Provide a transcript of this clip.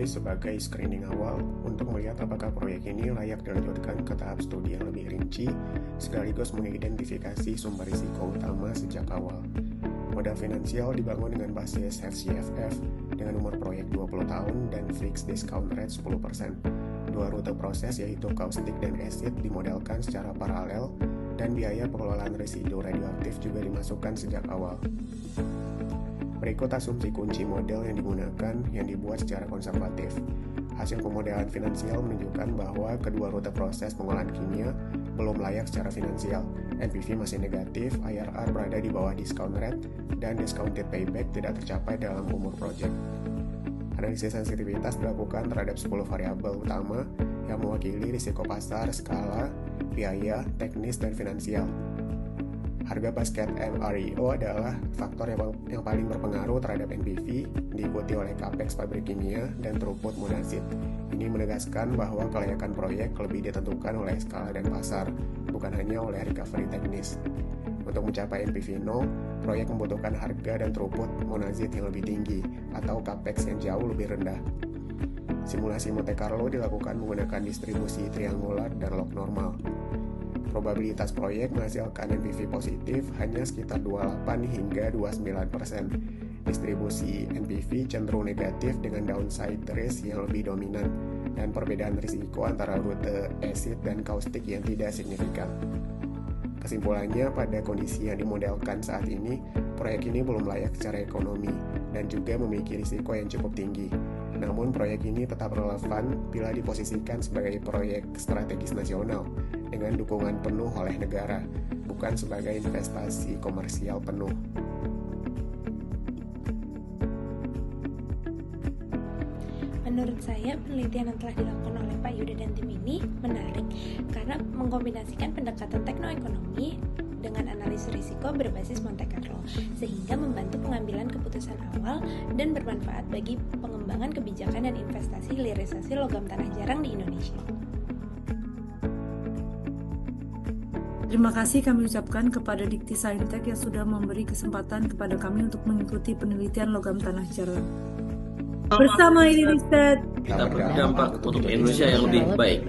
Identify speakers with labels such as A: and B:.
A: ini sebagai screening awal untuk melihat apakah proyek ini layak dilanjutkan ke tahap studi yang lebih rinci, sekaligus mengidentifikasi sumber risiko utama sejak awal. Modal finansial dibangun dengan basis FCFF dengan umur proyek 20 tahun dan fixed discount rate 10%. Dua rute proses yaitu kaustik dan acid dimodelkan secara paralel dan biaya pengelolaan residu radioaktif juga dimasukkan sejak awal. Berikut asumsi kunci model yang digunakan yang dibuat secara konservatif. Hasil pemodelan finansial menunjukkan bahwa kedua rute proses pengolahan kimia belum layak secara finansial. NPV masih negatif, IRR berada di bawah discount rate, dan discounted payback tidak tercapai dalam umur proyek. Analisis sensitivitas dilakukan terhadap 10 variabel utama yang mewakili risiko pasar, skala, biaya, teknis, dan finansial. Harga basket MREO adalah faktor yang paling berpengaruh terhadap NPV, diikuti oleh capex pabrik kimia dan throughput monasid. Ini menegaskan bahwa kelayakan proyek lebih ditentukan oleh skala dan pasar, bukan hanya oleh recovery teknis. Untuk mencapai NPV 0, proyek membutuhkan harga dan throughput monasid yang lebih tinggi atau capex yang jauh lebih rendah. Simulasi Monte Carlo dilakukan menggunakan distribusi triangular dan log normal. Probabilitas proyek menghasilkan NPV positif hanya sekitar 28 hingga 29%. Distribusi NPV cenderung negatif dengan downside risk yang lebih dominan dan perbedaan risiko antara rute acid dan kaustik yang tidak signifikan. Kesimpulannya, pada kondisi yang dimodelkan saat ini, proyek ini belum layak secara ekonomi dan juga memiliki risiko yang cukup tinggi. Namun, proyek ini tetap relevan bila diposisikan sebagai proyek strategis nasional dengan dukungan penuh oleh negara, bukan sebagai investasi komersial penuh.
B: Menurut saya, penelitian yang telah dilakukan oleh Pak Yuda dan tim ini menarik karena mengkombinasikan pendekatan teknoekonomi dengan analisis risiko berbasis Monte Carlo, sehingga membantu pengambilan keputusan awal dan bermanfaat bagi pengembangan kebijakan dan investasi hilirisasi logam tanah jarang di Indonesia.
C: Terima kasih kami ucapkan kepada Dikti Saintek yang sudah memberi kesempatan kepada kami untuk mengikuti penelitian logam tanah jarang. Bersama ini Riset,
D: kita berdampak untuk Indonesia yang lebih baik.